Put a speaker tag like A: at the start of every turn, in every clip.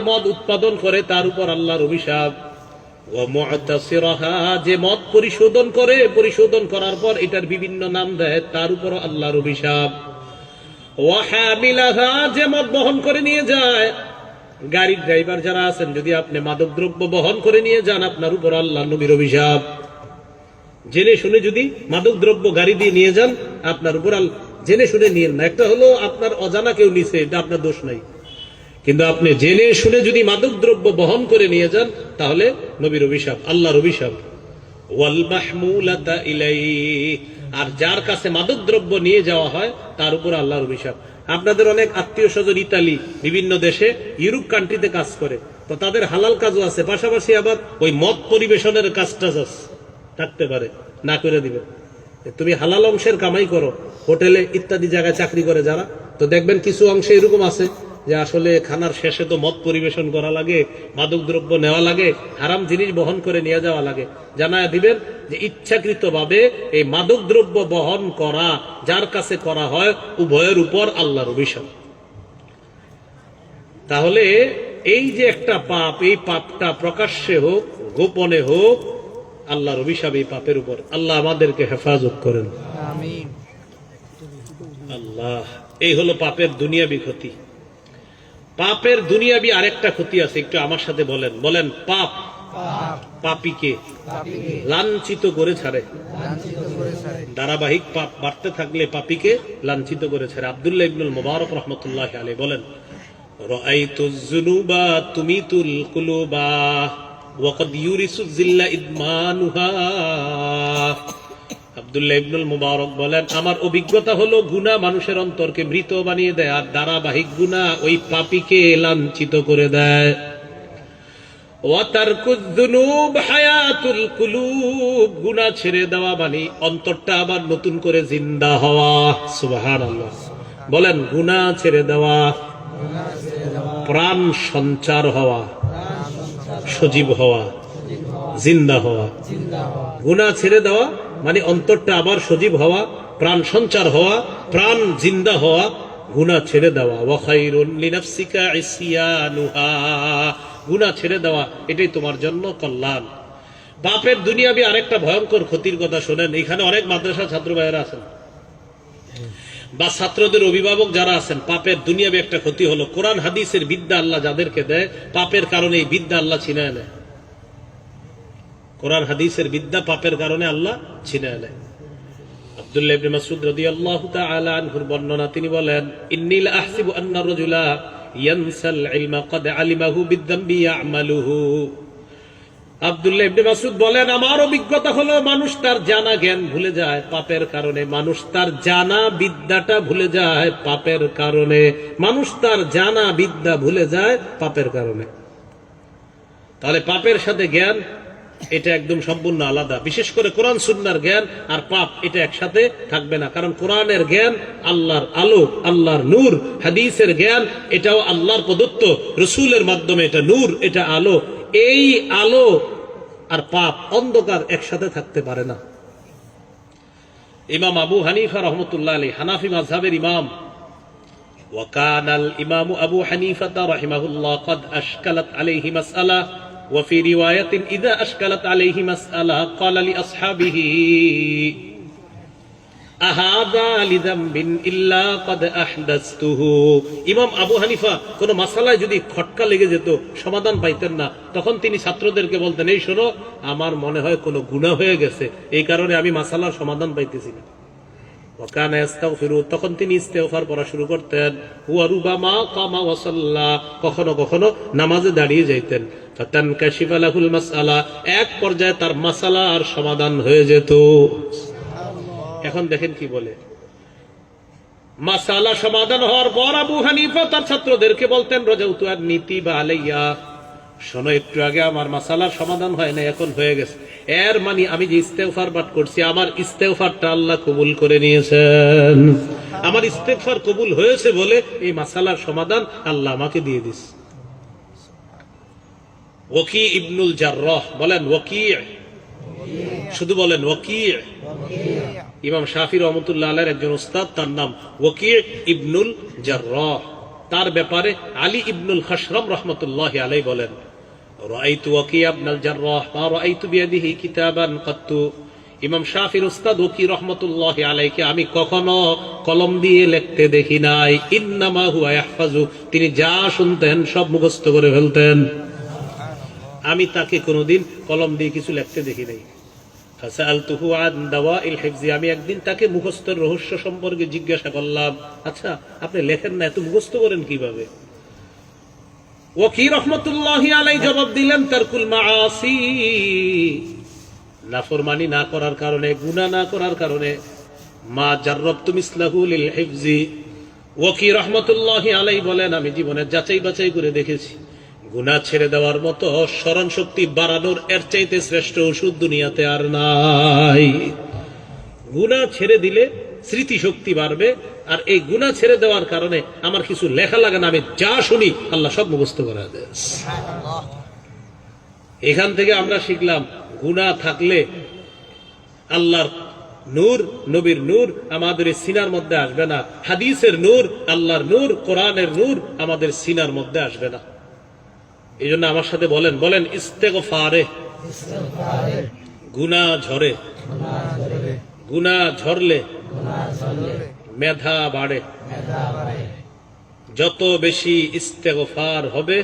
A: মদ উৎপাদন করে তার উপর আল্লাহর অভিশাপ। যে মদ পরিশোধন করে, পরিশোধন করার পর এটার বিভিন্ন নাম দেয়, তার উপর আল্লাহর অভিশাপ। যে মদ বহন করে নিয়ে যায়, গাড়ির ড্রাইভার যারা আছেন, যদি আপনি মাদক দ্রব্য বহন করে নিয়ে যান, আপনার উপর আল্লাহ নবীর অভিশাপ। জেনে শুনে যদি মাদক দ্রব্য গাড়ি দিয়ে নিয়ে যান, আপনার উপর জেনে শুনে নিয়েন না। একটা হলো আপনার অজানা কেউ নিছে, এটা আপনার দোষ নাই, কিন্তু আপনি জেনে শুনে যদি মাদক দ্রব্য বহন করে নিয়ে যান, তাহলে নবীর অভিশাপ, আল্লাহর অভিশাপ। ওয়াল মাহমুলাতা ইলাইহি, আর যার কাছে মাদক দ্রব্য নিয়ে যাওয়া হয় তার উপর আল্লাহর অভিশাপ। আপনাদের অনেক আত্মীয় স্বজন ইতালি, বিভিন্ন দেশে, ইউরোপ কান্ট্রিতে কাজ করে, তো তাদের হালাল কাজও আছে, পাশাপাশি আবার ওই মদ পরিবেশনের কাজটা থাকতে পারে, না করে দিবে। তুমি হালাল অংশের কামাই করো, হোটেলে ইত্যাদি জায়গায় চাকরি করে যারা, তো দেখবেন কিছু অংশে এরকম আছে যে আসলে খানার শেষে তো মদ পরিবেশন করা লাগে, মাদক দ্রব্য নেওয়া লাগে, হারাম জিনিস বহন করে নিয়ে যাওয়া লাগে। জানায় দিবেন যে ইচ্ছাকৃতভাবে এই মাদক দ্রব্য বহন করা যার কাছে করা হয়, উভয়ের উপর আল্লাহর অভিশাপ। তাহলে এই যে একটা পাপ, এই পাপটা প্রকাশ্যে হোক গোপনে হোক, আল্লাহর অভিশাপ এই পাপের উপর। আল্লাহ আমাদেরকে হেফাজত করেন, আমিন। আল্লাহ, এই হলো পাপের দুনিয়াবি ক্ষতি। পাপের দুনিয়াবি আরেকটা ক্ষতি আছে, একটু আমার সাথে বলেন। বলেন, পাপ পাপীকে লাঞ্ছিত করে ছাড়ে। ধারাবাহিক পাপ বাড়তে থাকলে পাপীকে লাঞ্ছিত করে ছাড়ে। আব্দুল্লাহ ইবনুল মুবারক রাহমাতুল্লাহি আলাইহি বলেন, রাআইতুজ যুনুবা তুমিতুল কুলুবা ওয়া ক্বাদ ইউরিসু যিল্লা ইদমানুহা। আব্দুল্লাহ ইবনুল মুবারক বলেন, আমার অভিজ্ঞতা হলো গুনাহ মানুষের অন্তরকে মৃত বানিয়ে দেয়, আর ধারাবাহিক গুনাহ ওই পাপীকে লাঞ্ছিত করে দেয়। ওয়া তারকুয যুনুব হায়াতুল কুলুব, গুনাহ ছেড়ে দেওয়া মানে অন্তরটা আবার নতুন করে জিন্দা হওয়া। সুবহানাল্লাহ। বলেন, গুনাহ ছেড়ে দেওয়া, প্রাণ সঞ্চার হওয়া, সজীব হওয়া, জিন্দা হওয়া। গুনাহ ছেড়ে দেওয়া মানে অন্তরটা আবার সজীব হওয়া, প্রাণ সঞ্চার হওয়া, প্রাণ জিন্দা হওয়া, গুনাহ ছেড়ে দেওয়া। ওয়া খায়রুন লিনাফসিকা ইসয়ানুহা, গুনাহ ছেড়ে দেওয়া এটাই তোমার জন্য কল্যাণ। পাপের দুনিয়াবি আরেকটা ভয়ঙ্কর ক্ষতির কথা শোনেন। এখানে অনেক মাদ্রাসা ছাত্র ভাইয়েরা আছেন বা ছাত্রদের অভিভাবক যারা আছেন, পাপের দুনিয়াবি একটা ক্ষতি হলো, কোরআন হাদিসের বিদ্যা আল্লাহ যাদেরকে দেয়, পাপের কারণে এই বিদ্যা আল্লাহ ছিনায় নেয়। কোরআন হাদিসের বিদ্যা পাপের কারণে আল্লাহ ছিনায় নেয়। আব্দুল্লাহ ইবনে মাসউদ রাদিয়াল্লাহু তাআলা আনহুর বর্ণনা, তিনি বলেন, ইন্নী লা আহসিবু আন্না রাজুলা ইয়ানসাল ইলমা ক্বাদ আলিমাহু বিদ্যামবি ইয়ামালুহু। আব্দুল্লাহ ইবনে মাসউদ বলেন, আমার অভিজ্ঞতা হলো মানুষ তার জানা জ্ঞান ভুলে যায় পাপের কারণে। মানুষ তার জানা বিদ্যাটা ভুলে যায় পাপের কারণে। মানুষ তার জানা বিদ্যা ভুলে যায় পাপের কারণে। তাহলে পাপের সাথে জ্ঞান এটা একদম সম্পূর্ণ আলাদা। বিশেষ করে কোরআন সুন্নাহর জ্ঞান আর পাপ এটা একসাথে থাকবে না। কারণ কোরআনের জ্ঞান আল্লাহর আলো, আল্লাহর নূর। হাদিসের জ্ঞান এটাও আল্লাহর প্রদত্ত, রাসূলের মাধ্যমে এটা নূর, এটা আলো। এই আলো আর পাপ, অন্ধকার একসাথে থাকতে পারে না। ইমাম আবু হানিফা রাহমাতুল্লাহ আলাইহি, হানাফি মাযহাবের ইমাম, ওয়া কানাল ইমামু আবু হানিফা রাহিমাহুল্লাহ ক্বাদ আশকালাত আলাইহি মাসআলা ওয়া ফি রিওয়ায়াতিন ইযা আশকালাত আলাইহি মাসআলা ক্বালা লিআসহাবিহি আহাযা লিযামবিন ইল্লা ক্বাদ আহদাসতুহু। ইমাম আবু হানিফা কোন মাসালায় যদি খটকা লেগে যেত, সমাধান পাইতেন না, তখন তিনি ছাত্রদেরকে বলতেন, এই শোনো, আমার মনে হয় কোনো গুনাহ হয়ে গেছে, এই কারণে আমি মাসালার সমাধান পাইতেছি না। ওয়া কানা ইস্তাগফিরু, তখন তিনি ইস্তেগফার পড়া শুরু করতেন। ওয়া রুবামা কামা ওয়া সাল্লা, কখনো কখনো নামাজে দাঁড়িয়ে যাইতেন। ফাতানকাশিফা লাহুল মাসআলা, এক পর্যায়ে তার মাসালার সমাধান হয়ে যেত। এখন দেখেন কি বলে, মাসালা সমাধান হওয়ার পর আবু হানিফা তার ছাত্রদেরকে বলতেন, রাজাউতু আন-নীতি বা আলাইয়া, শোনো, একটু আগে আমার মাসালার সমাধান হয় না, এখন হয়ে গেছে। এর মানে আমি যে ইস্তেগফার পাঠ করছি, আমার ইস্তেগফারটা আল্লাহ কবুল করে নিয়েছেন। আমার ইস্তেগফার কবুল হয়েছে বলে এই মাসালার সমাধান আল্লাহ আমাকে দিয়ে দিস। ওয়াকি ইবনুল জাররাহ, বলেন ওয়াকি, শুধু বলেন ওয়াকি। ইমাম শাফি রহমতুল্লাহ আলাইহির একজন উস্তাদ, তার নাম ওয়াকি ইবনুল জাররাহ। তার ব্যাপারে আলী ইবনুল খাশরাম রাহমাতুল্লাহি আলাইহি বলেন, রাআইতু ওয়াকিয়া ইবনুল জাররাহ মা রাআইতু বিয়াদিহি কিতাবান কাত্তু। ইমাম শাফির উস্তাদ ওয়াকি রাহমাতুল্লাহি আলাইহিকে আমি কখনো কলম দিয়ে লিখতে দেখি নাই। ইন্নামা হুয়া ইয়াহফাজু, তিনি যা শুনতেন সব মুখস্থ করে ফেলতেন। আমি তাকে কোনোদিন কলম দিয়ে কিছু লিখতে দেখি নাই। ফাসালতুহু আন দাওয়াইল হিফজি, আমি একদিন তাকে মুখস্থের রহস্য সম্পর্কে জিজ্ঞাসা করলাম, আচ্ছা আপনি লেখেন না, এত মুখস্থ করেন কিভাবে? ওয়াকি রাহমাতুল্লাহি আলাইহি জবাব দিলেন, তারকুল মাআসি, নাফরমানি না করার কারণে, গুনাহ না করার কারণে। মা জাররাবতু মিসলাহু লিল হিফজি। ওয়াকি রাহমাতুল্লাহি আলাইহি বলেন, আমি জীবনে যাচাই বাছাই করে দেখেছি, গুনাহ ছেড়ে দেওয়ার মতো স্মরণ শক্তি বাড়ানোর এর চাইতে শ্রেষ্ঠ ওষুধ দুনিয়াতে আর নাই। গুনাহ ছেড়ে দিলে স্মৃতি শক্তি বাড়বে, আর এই গুনাহ ছেড়ে দেওয়ার কারণে আমার কিছু লেখা লাগে না, আমি যা শুনি আল্লাহ সব মুখস্থ করে দেয়। এখান থেকে আমরা শিখলাম, গুনাহ থাকলে আল্লাহর নূর, নবীর নূর আমাদের সিনার মধ্যে আসবে না, হাদিসের নূর, আল্লাহর নূর, কোরআনের নূর আমাদের সিনার মধ্যে আসবে না। এই জন্য আমার সাথে বলেন, বলেন ইস্তেগফারে গুনাহ ঝরে, গুনাহ ঝরলে মেধা বাড়ে। যত বেশি ইস্তেগফার হবে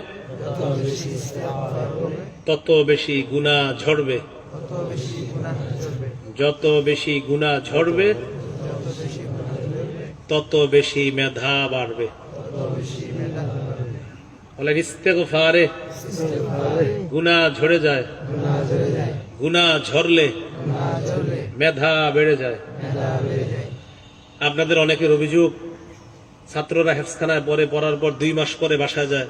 A: তত বেশি গুনাহ ঝরবে, যত বেশি গুনাহ ঝরবে তত বেশি মেধা বাড়বে। বলেন ইস্তেগফারে গুনাহ ঝরে যায়, গুনাহ ঝরলে মেধা বেড়ে যায়। আপনাদের অনেকের অভিযোগ, ছাত্ররা হেফজখানায় পড়ে, পড়ার পর 2 মাস পরে বাসায় যায়,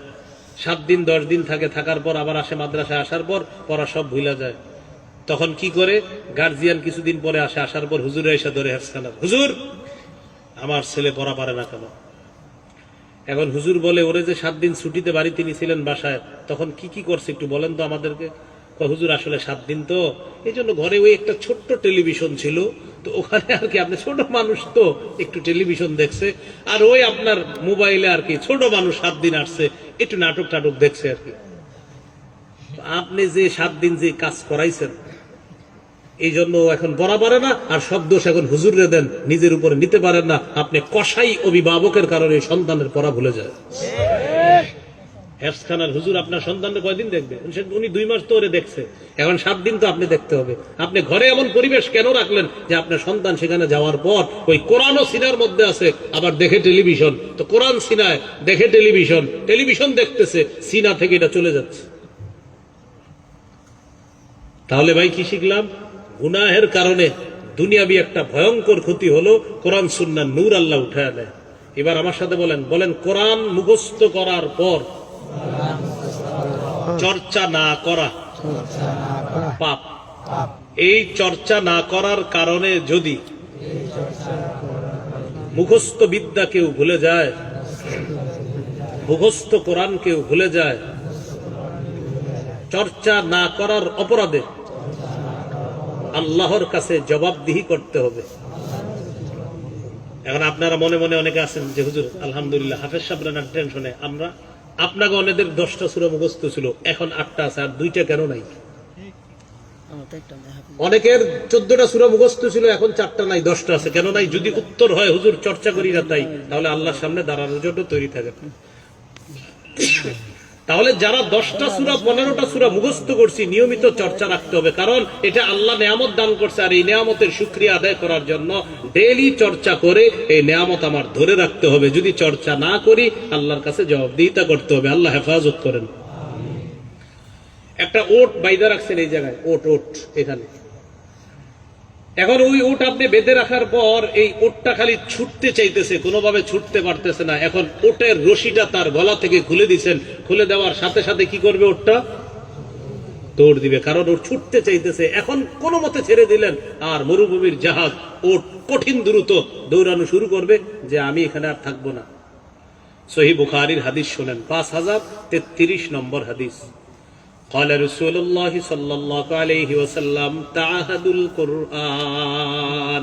A: 7 দিন 10 দিন থাকে, থাকার পর আবার আসে মাদ্রাসায়, আসার পর পড়া সব ভুলা যায়। তখন কি করে? গার্জিয়ান কিছুদিন পরে আসে, আসার পর হুজুরে এসে ধরে হেফজখানার, হুজুর আমার ছেলে পড়া পারে না কেন? এখন হুজুর বলে, ওরে যে 7 দিন ছুটিতে বাড়িতে নিয়েছিলেন বাসায়, তখন কি কি করছে একটু বলেন তো আমাদেরকে। হুজুর আসলে 7 দিন তো, এই জন্য ঘরে ওই একটা ছোট্ট টেলিভিশন ছিল, তো ওখানে আর কি, আপনি ছোট মানুষ তো একটু টেলিভিশন দেখছে, আর ওই আপনার মোবাইলে আর কি ছোট মানুষ 7 দিন আসছে, একটু নাটক টাটক দেখছে আর কি। আপনি যে 7 দিন যে কাজ করাইছেন, এই জন্য এখন পড়া পারে না, আর সব দোষ এখন হুজুরে দেন, নিজের উপরে নিতে পারেন না। আপনি কসাই অভিভাবকের কারণে সন্তানের পড়া ভুলে যায়। হেফজখানার হুজুর আপনার সন্তানকে কয়দিন দেখবে? উনি 2 মাস তো ওরে দেখছে, এখন 7 দিন তো আপনি দেখতে হবে। আপনি ঘরে এমন পরিবেশ কেন রাখলেন যে আপনার সন্তান সেখানে যাওয়ার পর ওই কোরআন ও সিনার মধ্যে আছে, আবার দেখে টেলিভিশন, তো কোরআন সিনায় দেখে টেলিভিশন, টেলিভিশন দেখতেছে, সিনা থেকে এটা চলে যাচ্ছে। তাহলে ভাই কি শিখলাম? গুনাহের কারণে দুনিয়াবি একটা ভয়ঙ্কর ক্ষতি হলো, কোরআন সুন্নাহ নূর আল্লাহ উঠায় দেয়। এবার আমার সাথে বলেন, বলেন কোরআন মুখস্থ করার পর চর্চা না করা পাপ। এই চর্চা না করার কারণে যদি মুখস্থ বিদ্যা কেউ ভুলে যায়, মুখস্থ কোরআন কেউ ভুলে যায়, চর্চা না করার অপরাধে আল্লাহর কাছে জবাবদিহি করতে হবে। এখন আপনারা মনে মনে অনেকে আছেন যে হুজুর আলহামদুলিল্লাহ হাফেজ সাহেবরা টেনশনে, আমরা আপনাকে অনেকের 10টা সূরা মুখস্থ ছিল, এখন 8টা আছে, আর 2টা কেন নাই? অনেকের 14টা সূরা মুখস্থ ছিল, এখন 4টা নাই, 10টা আছে, কেন নাই? যদি উত্তর হয় হুজুর চর্চা করি না তাই, তাহলে আল্লাহর সামনে দাঁড়ানোর জন্য তৈরি থাকে। তাহলে যারা 10টা সূরা 15টা সূরা মুখস্থ করছি, নিয়মিত চর্চা রাখতে হবে, কারণ এটা আল্লাহ নেয়ামত দান করছে, আর এই নেয়ামতের শুকরিয়া আদায় করার জন্য ডেইলি চর্চা করে এই নেয়ামত আমার ধরে রাখতে হবে। যদি চর্চা না করি আল্লাহর কাছে জবাবদিহিতা করতে হবে। আল্লাহ হেফাজত করেন। একটা ওট বাইদা রাখছেন এই জায়গায়, ওট এখানে। এখন ওই ওট আপনি বেঁধে রাখার পর এই ওটটা খালি ছুটতে চাইতেছে, কোনোভাবে ছুটতে পারতেছে না। এখন ওটের রশিটা তার গলা থেকে খুলে দিচ্ছেন, খুলে দেওয়ার সাথে সাথে কি করবে? ওটটা দৌড় দিবে, কারণ ওট ছুটতে চাইতেছে। এখন কোনো মতে ছেড়ে দিলেন, আর মরুভূমির জাহাজ ওট কঠিন দ্রুত দৌড়ানো শুরু করবে যে আমি এখানে আর থাকবো না। সহিহ বুখারীর হাদিস শুনেন, 5033 নম্বর হাদিস। قال رسول الله صلى الله عليه وسلم تعهدوا القرآن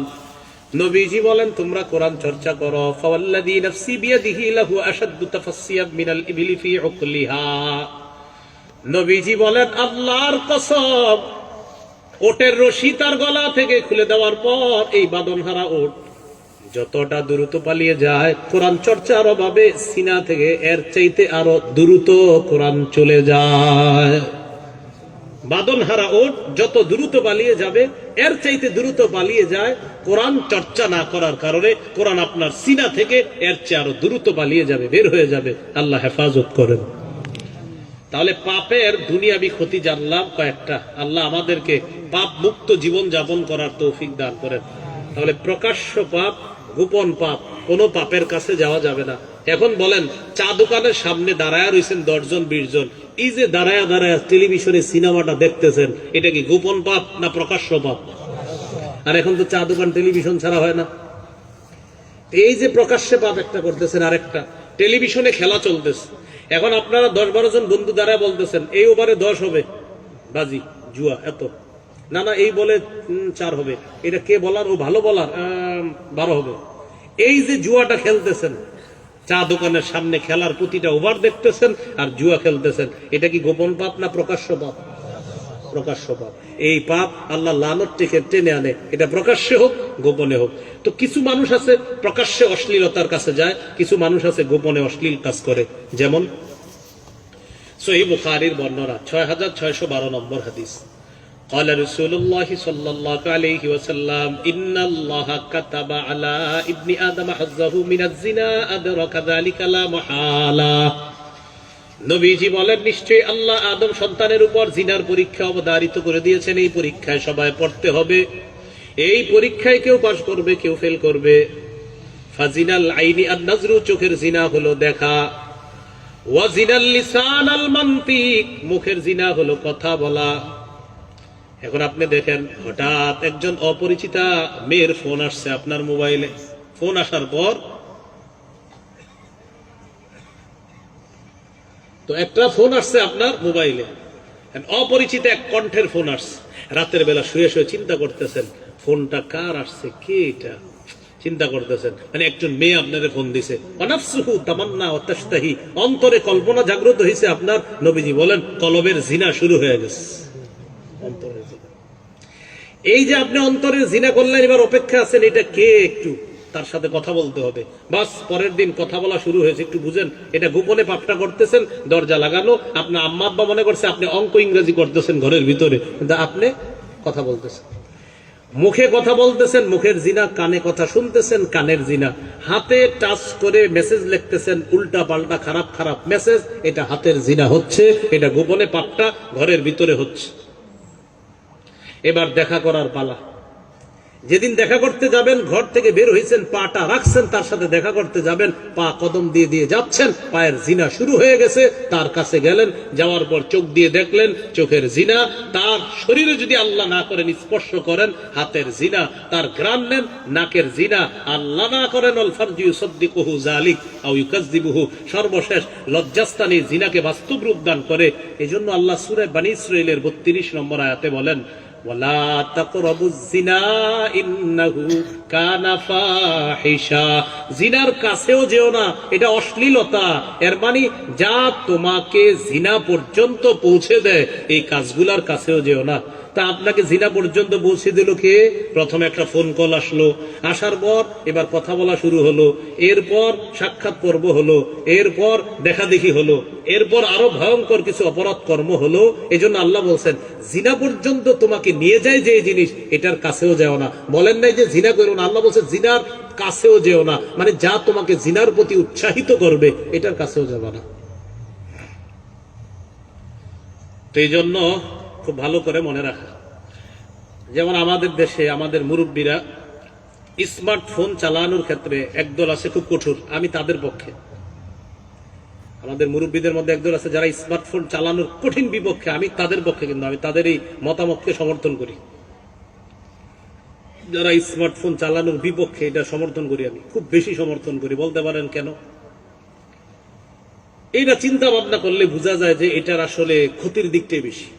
A: নবীজি বলেন তোমরা কোরআন চর্চা করো। ফাওয়াল্লাযী নাফসি বিয়াদিহি লাহু আশাদ্দু তাফাসসিয়াম মিনাল ইবলি ফি উকলিহা। নবীজি বলেন আল্লাহর কসম, ওটের রশি তার গলা থেকে খুলে দেওয়ার পর এই বাঁধনহারা ওট যতটা দ্রুত পালিয়ে যায় কোরআন চর্চার অভাবে সিনা থেকে এর চাইতে আরো দ্রুত কোরআন চলে যায়। বাঁধনহারা ওট যত দ্রুত পালিয়ে যাবে এর চাইতে দ্রুত পালিয়ে যায় কোরআন চর্চা না করার কারণে। কোরআন আপনার সিনা থেকে এর চেয়ে আরো দ্রুত পালিয়ে যাবে, বের হয়ে যাবে। আল্লাহ হেফাজত করেন। তাহলে পাপের দুনিয়াবি ক্ষতি জানলাম কয়েকটা। আল্লাহ আমাদেরকে পাপ মুক্ত জীবন যাপন করার তৌফিক দান করেন। তাহলে প্রকাশ্য পাপ, গোপন পাপ, কোনো পাপের কাছে যাওয়া যাবে না। এখন বলেন, চা দোকানের সামনে দাঁড়ায় রয়েছেন 10 জন 20 জন, এই যে দাঁড়ায় দাঁড়ায় টেলিভিশনে সিনেমাটা দেখতেছেন, এটা কি গোপন পাপ না প্রকাশ্য পাপ? আর এখন তো চা দোকান টেলিভিশন ছাড়া হয় না। এই যে প্রকাশ্যে পাপ একটা করতেছেন, আরেকটা টেলিভিশনে খেলা চলতেছে। এখন আপনারা 10-12 জন বন্ধু দ্বারা বলতেছেন এই ওভারে 10 হবে, বাজি জুয়া এত না, না এই বলে 4 হবে। এটা কে বলার? ও ভালো বলার, 12 হবে। এই যে জুয়াটা খেলতেছেন, চা দোকানের সামনে খেলার প্রতিটা ওভার দেখতেছেন আর জুয়া খেলতেছেন, এটা কি গোপন পাপ না প্রকাশ্য পাপ? প্রকাশ্য পাপ। এই পাপ আল্লাহ লানত থেকে টেনে আনে, এটা প্রকাশ্যে হোক গোপনে হোক। তো কিছু মানুষ আছে প্রকাশ্যে অশ্লীলতার কাছে যায়, কিছু মানুষ আছে গোপনে অশ্লীল কাজ করে। যেমন সহিহ বুখারীর বর্ণনা 6612 নম্বর হাদিস। قال رسول الله صلى الله عليه وسلم إن الله كتب على ابن آدم حظه من الزنا أدرك ذلك لا محالة। নবীজি বলেন নিশ্চয়ই আল্লাহ আদম সন্তানের উপর জিনার পরীক্ষা অবধারিত করে দিয়েছেন। এই পরীক্ষায় সবাই পড়তে হবে। এই পরীক্ষায় কেউ পাস করবে, কেউ ফেল করবে। ফাজিনাল আইনি আন-নাজরু, চোখের জিনা হলো দেখা। ওয়া জিনাল লিসান আল মানতিক, মুখের জিনা হলো কথা বলা। এখন আপনি দেখেন, হঠাৎ একজন অপরিচিতা মেয়ের ফোন আসছে আপনার মোবাইলে। ফোন আসার পর তো একটা ফোন আসছে আপনার মোবাইলে, অপরিচিত এক কণ্ঠের ফোন আসছে। রাতের বেলা শুয়ে শুয়ে চিন্তা করতেছেন ফোনটা কার আসছে, কে এটা, চিন্তা করতেছেন। মানে একজন মেয়ে আপনাদের ফোন দিছে, অনাফসুহু তামান্না ওয়া তাশতাহি, অন্তরে কল্পনা জাগ্রত হয়েছে আপনার। নবীজি বলেন কলবের জিনা শুরু হয়ে গেছে। অন্তরের জিনা, এই যে আপনি অন্তরের জিনা করলেন, এবার অপেক্ষা আছেন এটা কে, একটু তার সাথে কথা বলতে হবে। বাস পরের দিন কথা বলা শুরু হয়েছে। একটু বুঝেন, এটা গোপনে পাপটা করতেছেন, দরজা লাগানো। আপনার আম্মা আব্বা মনে করছে আপনি অঙ্ক ইংরেজি করতেছেন ঘরের ভিতরে, কিন্তু আপনি কথা বলতেছেন। মুখে কথা বলতেছেন, মুখের জিনা। কানে কথা শুনতেছেন, কানের জিনা। হাতে টাচ করে মেসেজ লিখতেছেন, উল্টা পাল্টা খারাপ খারাপ মেসেজ, এটা হাতের জিনা হচ্ছে। এটা গোপনে পাপটা ঘরের ভিতরে হচ্ছে। এবার দেখা করার পালা। যেদিন দেখা করতে যাবেন, ঘর থেকে বের হয়েছেন, পাটা রাখছেন, তার সাথে দেখা করতে যাবেন, পা কদম দিয়ে দিয়ে যাচ্ছেন, পায়ের জিনা শুরু হয়ে গেছে। তার কাছে গেলেন, যাওয়ার পর চোখ দিয়ে দেখলেন চোখের জিনা। তার শরীরে যদি আল্লাহ না করেন, স্পর্শ করেন, হাতের জিনা। তার ঘ্রাণ নেন, নাকের জিনা। আল্লাহ না করেন, আল ফারজু ইউসাদ্দিকুহু যালিক আও ইউকাযযিবুহু, সর্বশেষ লজ্জাস্থানে জিনাকে বাস্তব রূপ দান করে। এজন্য আল্লাহ সূরা বনী ইসরাঈলের 32 নম্বর আয়াতে বলেন, ওয়ালা তাকরাবুজ জিনা ইন্নাহু কানা ফাহিশা, জিনার কাছেও যেও না, এটা অশ্লীলতা। এর মানে যা তোমাকে জিনা পর্যন্ত পৌঁছে দেয়, এই কাজগুলার কাছেও যেও না। তা আপনাকে জিনা পর্যন্ত পৌঁছে দিল কে? প্রথমে একটা ফোন কল আসলো, আসার পর এবার কথা বলা শুরু হলো, এরপর সাক্ষাৎ পর্ব হলো, এরপর দেখা দেখি হলো, এরপর আরো ভয়ঙ্কর কিছু অপরাধ কর্ম হলো। এজন্য আল্লাহ বলছেন জিনা পর্যন্ত তোমাকে নিয়ে যায় যে জিনিস, এটার কাছেও যেও না। বলেন নাই যে জিনা করো না, আল্লাহ বলছে জিনার কাছেও যেও না, মানে যা তোমাকে জিনার প্রতি উৎসাহিত করবে এটার কাছেও যাবে না। তো এই জন্য খুব ভালো করে মনে রাখা। যেমন আমাদের দেশে আমাদের মুরব্বীরা স্মার্টফোন চালানোর ক্ষেত্রে একদল আছে খুব কঠোর, আমি তাদের পক্ষে। আমাদের মুরব্বীদের মধ্যে একদল আছে যারা স্মার্টফোন চালানোর কঠিন বিপক্ষে, আমি তাদের পক্ষে। কিন্তু আমি তাদের এই মতামতকে সমর্থন করি। যারা স্মার্টফোন চালানোর বিপক্ষে, এটা সমর্থন করি, আমি খুব বেশি সমর্থন করি। বলতে পারেন কেন? এইটা চিন্তা ভাবনা করলে বোঝা যায় যে এটার আসলে ক্ষতির দিকটাই বেশি।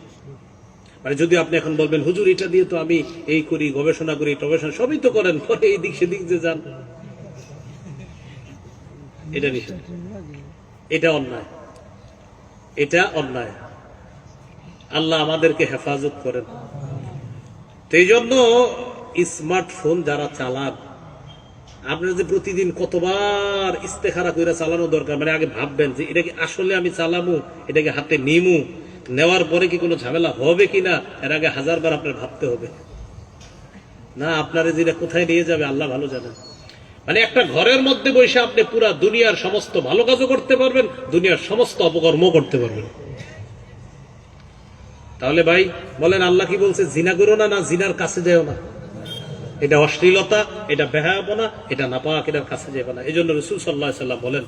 A: মানে যদি আপনি এখন বলবেন হুজুর এটা দিয়ে তো আমি এই করি, গবেষণা করি, গবেষণা সবই তো করেন, পরে এই দিক সেদিক যে যান, এটা নিষেধ, এটা অন্যায়, এটা অন্যায়। আল্লাহ আমাদেরকে হেফাজত করেন। তো এই জন্য স্মার্টফোন যারা চালান, আপনার যে প্রতিদিন কতবার ইস্তেখারা করে চালানো দরকার, মানে আগে ভাববেন যে এটা কি আসলে আমি চালামু, এটাকে হাতে নিমু, নেওয়ার পরে কি কোনো ঝামেলা হবে কিনা, এর আগে 1000 বার আপনার ভাবতে হবে। না আপনারা যেটা কোথায় নিয়ে যাবে আল্লাহ ভালো জানেন। মানে একটা ঘরের মধ্যে বসে আপনি পুরা দুনিয়ার সমস্ত ভালো কাজও করতে পারবেন, দুনিয়ার সমস্ত অপকর্ম করতে পারবেন। তাহলে ভাই বলেন আল্লাহ কি বলছে? জিনা করো না, না জিনার কাছে যেও না, এটা অশ্লীলতা, এটা বেহায়াপনা, এটা নাপাক, এটার কাছে যাবে না। এই জন্য রাসূল সাল্লাল্লাহু আলাইহি ওয়াসাল্লাম বলেন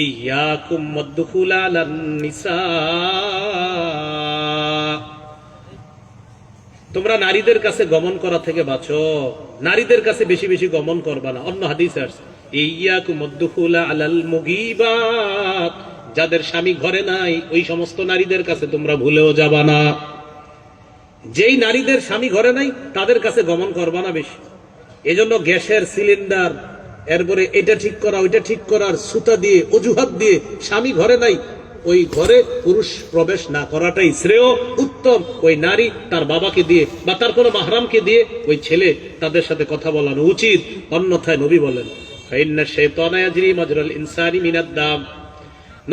A: ইয়াকুম মাদখুল আলান নিসা, তোমরা নারীদের কাছে গমন করা থেকে বাঁচো, নারীদের কাছে বেশি বেশি গমন করবা না। অন্য হাদিসে আছে ইয়াকুম মাদখুল আলাল মুগীবাত, যাদের স্বামী ঘরে নাই ওই সমস্ত নারীদের কাছে তোমরা ভুলেও যাবা না। যেই নারীদের স্বামী ঘরে নাই তাদের কাছে গমন করবা না বেশি। এজন্য গ্যাসের সিলিন্ডার, এরপরে এটা ঠিক করা ওইটা ঠিক করার সুতা দিয়ে, অজুহাত দিয়ে স্বামী ঘরে নাই ওই ঘরে পুরুষ প্রবেশ না করাটাই শ্রেয়, উত্তম। ওই নারী তার বাবাকে দিয়ে বা তার কোনো মাহরামকে দিয়ে ওই ছেলে তাদের সাথে কথা বলানো উচিত। অন্যথায় নবী বলেন ফাইন্না শাইতানা ইয়াজরি মাজরাল ইনসানি মিনাদ দাম,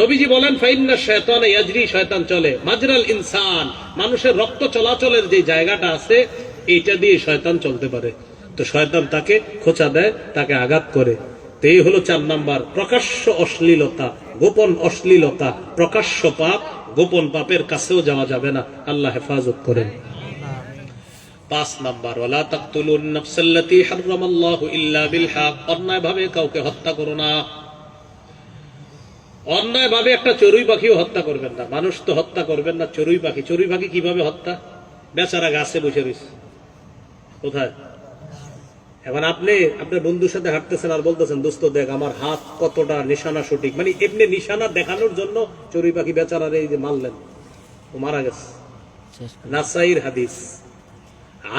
A: নবীজি বলেন ফাইন্না শাইতানা ইয়াজরি, শয়তান চলে মাজরাল ইনসান, মানুষের রক্ত চলাচলের যে জায়গাটা আছে এইটা দিয়ে শয়তান চলতে পারে। তো শয়তান তাকে খোঁচা দেয়, তাকে আঘাত করে। তো এই হলো 4 নাম্বার, প্রকাশ্য অশ্লীলতা, গোপন অশ্লীলতা, প্রকাশ্য পাপ, গোপন পাপের কাছেও যাওয়া যাবে না। আল্লাহ হেফাজত করেন। 5 নাম্বার ওয়ালা তাকতুলুন নাফসাল্লাতী হারামাল্লাহু ইল্লা বিল হক, অন্যায় ভাবে কাউকে হত্যা করো না। অন্যায় ভাবে একটা চড়ুই পাখিও হত্যা করবেন না। মানুষ তো হত্যা করবেন না, চড়ুই পাখি। চড়ুই পাখি কিভাবে হত্যা? বেচারা গাছে বসে রয়েছে, কোথায়? এখন আপনি আপনার বন্ধুর সাথে হাঁটতেছেন আর বলতেছেন দোস্ত দেখ আমার হাত কতটা নিশানা সঠিক, মানে এমনি নিশানা দেখানোর জন্য চড়ুই পাখি বেচারার এই যে মারলেন, ও মারা গেছে। নাসাইর হাদিস,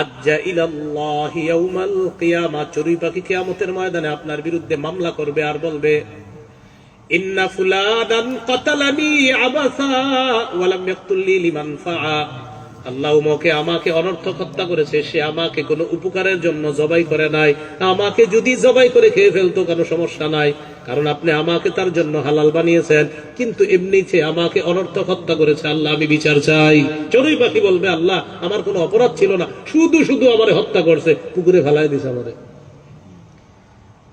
A: আজ্জা ইলাল্লাহি ইয়াউমাল কিয়ামা, চড়ুই পাখি কিয়ামতের ময়দানে আপনার বিরুদ্ধে মামলা করবে আর বলবে ইন্না ফুলানান কাতালানি আবাসা ওয়া লাম ইয়াকতুলনি লিমানফাআ, আল্লাহ উমকে আমাকে অনর্থক হত্যা করেছে, সে আমাকে কোনো উপকারের জন্য জবাই করে নাই। আমাকে যদি জবাই করে খেয়ে ফেলতো কোনো সমস্যা নাই, কারণ আপনি আমাকে তার জন্য হালাল বানিয়েছেন, কিন্তু এমনি সে আমাকে অনর্থক হত্যা করেছে, আল্লাহ আমি বিচার চাই। চড়ুই পাখি বলবে আল্লাহ আমার কোনো অপরাধ ছিল না, শুধু শুধু আমারে হত্যা করছে, পুকুরে ফেলাই দিছে আমারে।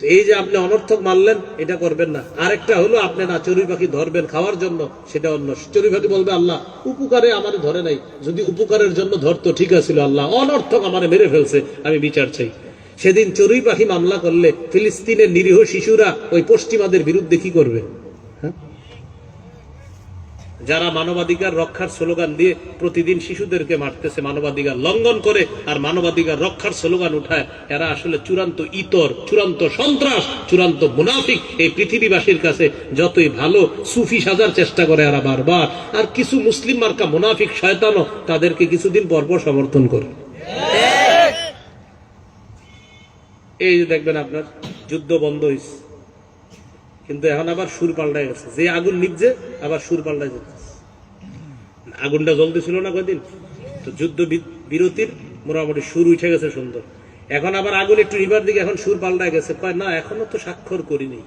A: এই যে আপনি অনর্থক মারলেন, এটা করবেন না। আরেকটা হলো আপনি না চড়ুই পাখি ধরবেন খাওয়ার জন্য, সেটা অন্য। চড়ুই পাখি বলবে আল্লাহ উপকারে আমারে ধরে নাই, যদি উপকারের জন্য ধরতো ঠিক আছিল, আল্লাহ অনর্থক আমারে মেরে ফেলছে, আমি বিচার চাই। সেদিন চড়ুই পাখি মামলা করলে ফিলিস্তিনের নিরীহ শিশুরা ওই পশ্চিমাদের বিরুদ্ধে কি করবে? হ্যাঁ, যারা মানবাধিকার রক্ষার স্লোগান দিয়ে প্রতিদিন শিশুদেরকে মারতেছে, মানবাধিকার লঙ্ঘন করে আর মানবাধিকার রক্ষার স্লোগান উঠায়, এরা আসলে চূড়ান্ত ইতর, চূড়ান্ত সন্ত্রাস, চূড়ান্ত মুনাফিক। এই পৃথিবীবাসীর কাছে যতই ভালো সুফি সাজার চেষ্টা করে এরা বারবার, আর কিছু মুসলিম মার্কা মুনাফিক শয়তানও তাদেরকে কিছুদিন পরপর সমর্থন করে। এই যে দেখবেন আপনার যুদ্ধ বন্ধ হয়েছে, কিন্তু এখন আবার সুর পাল্টায় গেছে। যে আগুন নিভছে আবার সুর পাল্টায় যেতে, আগুনটা জ্বলতেছিল না কয়দিন, তো যুদ্ধ বিরতির মোটামুটি সুর উঠে গেছে সুন্দর। এখন আবার আগুন একটু নিবার দিকে, এখন সুর পাল্টায় গেছে, কয় না এখনো তো স্বাক্ষর করিনি।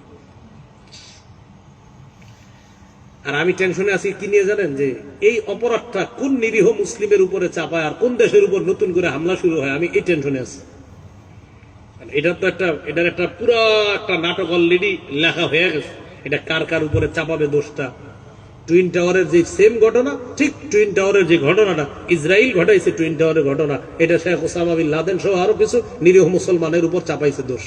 A: আর আমি টেনশনে আছি কি নিয়ে জানেন? যে এই অপরাধটা কোন নিরীহ মুসলিমের উপরে চাপায় আর কোন দেশের উপর নতুন করে হামলা শুরু হয়, আমি এই টেনশনে আছি। এটার তো এটার একটা পুরো একটা নাটক অলরেডি লেখা হয়ে গেছে, এটা কার কার উপরে চাপাবে দোষটা। টুইন টাওয়ারের যে সেম ঘটনা, ঠিক টুইন টাওয়ারের যে ঘটনাটা ইসরায়েল ঘটাইছে, টুইন টাওয়ারের ঘটনা, এটা শেখ ওসামা বিন লাদেন সহ আরো কিছু নিরীহ মুসলমানের উপর চাপাইছে দোষ।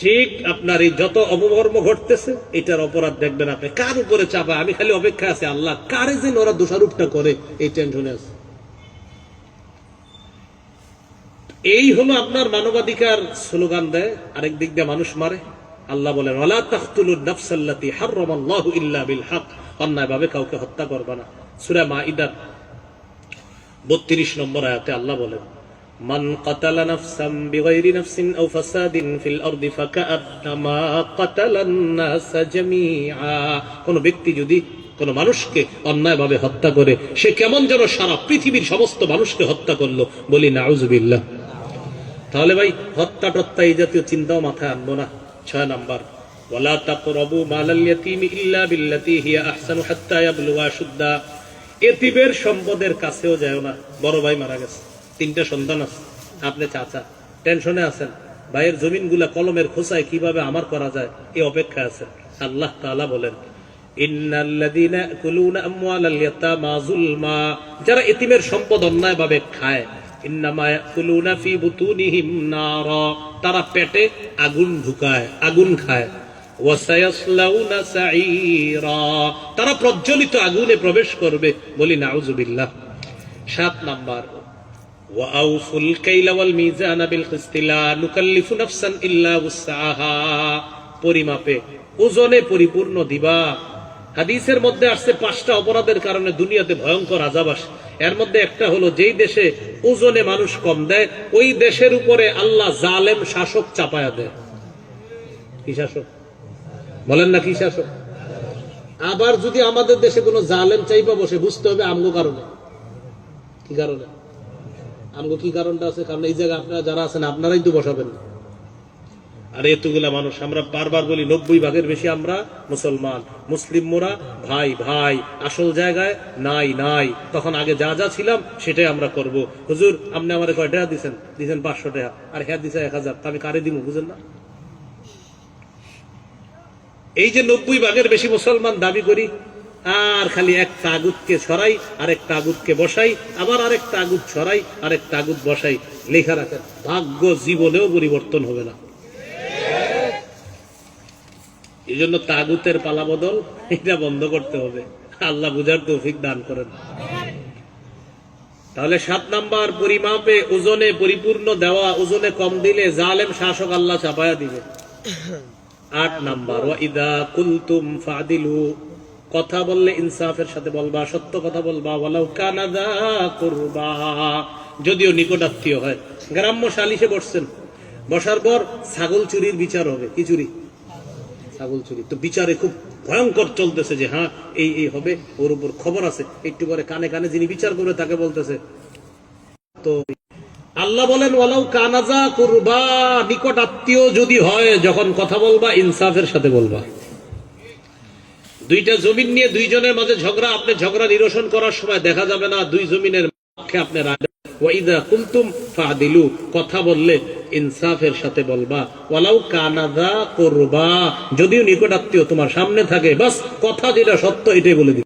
A: ঠিক আপনার এই যত অপকর্ম ঘটতেছে এটার অপরাধ দেখবেন আপনি কার উপরে চাপা। আমি খালি অপেক্ষা আছে আল্লাহ কারে যেন ওরা দোষারোপটা করে, এই টেনশনে আছে। এই হলো আপনার মানবাধিকার স্লোগান দেয়, আরেক দিক দিয়ে মানুষ মারে। আল্লাহ বলেন ওয়ালা তাকতুলুন নাফসাল্লাতী হারামাল্লাহু ইল্লা বিল হক, অন্যায় ভাবে কাউকে হত্যা করবে না। সূরা মাইদার 32 নম্বর আয়াতে আল্লাহ বলেন, মান কাতালা নাফসাম বিগাইরি নাফসিন আও ফাসাদিন ফিল আরদি ফাকাআন্নামা কাতালান নাস জামিআ। কোন ব্যক্তি যদি কোন মানুষকে অন্যায়ভাবে হত্যা করে, সে কেমন যেন সারা পৃথিবীর সমস্ত মানুষকে হত্যা করলো। বলি নাউজুবিল্লাহ। তাহলে ভাই হত্যা টত্যা এই জাতীয় চিন্তাও মাথায় আনবো না। 6 নাম্বার, ওয়ালা তাকরাবু মালাল ইয়াতীমি ইল্লা বিল্লাতী হিয়া আহসানু হাত্তা ইয়াবলুগা আশুদ্দা। এতিমের সম্পদের কাছেও যায় না। বড় ভাই মারা গেছে, 3টা সন্তান আছে, আপনি চাচা টেনশনে আছেন, ভাইয়ের জমিনগুলা কলমের খোঁচায় কিভাবে আমার করা যায় এই অপেক্ষায় আছেন। আল্লাহ তাআলা বলেন, ইন্নাল্লাযীনা ইয়াকুলুনা আমওয়ালাল ইয়াতামা যুলমা, যারা এতিমের সম্পদ অন্যায়ভাবে খায়, ইন্নামা ইয়াকুলুনা ফি বুতুনিহিম নারা, তারা পেটে আগুন ঢুকায়, আগুন খায়। ওয়াসায়াসলাউনা সাঈরা, তারা প্রজ্বলিত আগুনে প্রবেশ করবে। বলি নাউজুবিল্লাহ। 7 নাম্বার, ওয়াআউফুল কাইলা ওয়াল মিজানা বিল কিসতি লা নুকাল্লিফু নাফসান ইল্লা উসআহা, পরিমাপে ওজনে পরিপূর্ণ দিবা। হাদিসের মধ্যে আসছে 5টা অপরাধের কারণে দুনিয়াতে ভয়ঙ্কর আযাব আসে। এর মধ্যে একটা হলো, যেই দেশে ওজনে মানুষ কম দেয়, ওই দেশের উপরে আল্লাহ জালেম শাসক চাপায়া দেয়। কি শাসক বলেন না, কি শাসক? আবার যদি আমাদের দেশে কোনো জালেম চাইবা বসে, বুঝতে হবে আমগো কারণে। কি কারণে? আমগো কি কারণটা আছে? কারণ এই জায়গায় আপনারা যারা আছেন আপনারাই তো বসাবেন। আর এতগুলা মানুষ, আমরা বারবার বলি 90 ভাগের বেশি আমরা মুসলমান, মুসলিম মোরা ভাই ভাই, আসল জায়গায় নাই নাই। তখন আগে যা যা ছিলাম সেটাই আমরা করব। হুজুর আপনি আমারে কয় টাকা দিচ্ছেন? দিচ্ছেন 500 টাকা, আর হ্যাঁ দিচ্ছে 1000, আমি কারে দিব? বুঝেন না? এই যে 90 ভাগের বেশি মুসলমান দাবি করি, আর খালি এক তাগুতকে সরাই, আরেক তাগুতকে বসাই, আবার আরেক তাগুত সরাই, আরেক তাগুত বসাই। লেখা রাখেন, ভাগ্য জীবনেও পরিবর্তন হবে না। এই জন্য তাগুতের পালা বদল এটা বন্ধ করতে হবে। আল্লাহ বুঝার তৌফিক দান করেন। তাহলে 7 নাম্বার, পরিমাপে ওজনে পরিপূর্ণ দেওয়া। ওজনে কম দিলে জালেম শাসক আল্লাহ চাপায়া দিবে। 8 নাম্বার, ওয়াইদা কুলতুম ফাদিলু, কথা বললে ইনসাফের সাথে বলবা, সত্য কথা বলবা। ওয়ালাউ কানা যা কুরবা, যদিও নিকটাত্মীয় হয়। গ্রাম্য সালিশে বসছেন, বসার পর ছাগল চুরির বিচার হবে। কি চুরি? ছাগল চুরি। তো বিচারে খুব ভয়ঙ্কর চলতেছে যে হ্যাঁ এই এই হবে, ওর উপর খবর আছে। একটু পরে কানে কানে যিনি বিচার করবে তাকে বলতেছে। তো আল্লাহ বলেন, ওয়ালাউ কানা যা কুরবা, নিকট আত্মীয় যদি হয়, যখন কথা বলবা ইনসাফের সাথে বলবা। 2টা জমিন নিয়ে 2 জনের মাঝে ঝগড়া, আপনি ঝগড়া নিরসন করার সময় দেখা যাবে না 2 জমিনের পক্ষে আপনি রায়। ওয়াইদা কুলতুম ফাদিলু, কথা বললে ইনসাফের সাথে বলবা। ওয়ালাউ কানা যা কুরবা, যদিও নিকট আত্মীয় তোমার সামনে থাকে, বাস কথা যেটা সত্য এটাই বলে দিবে।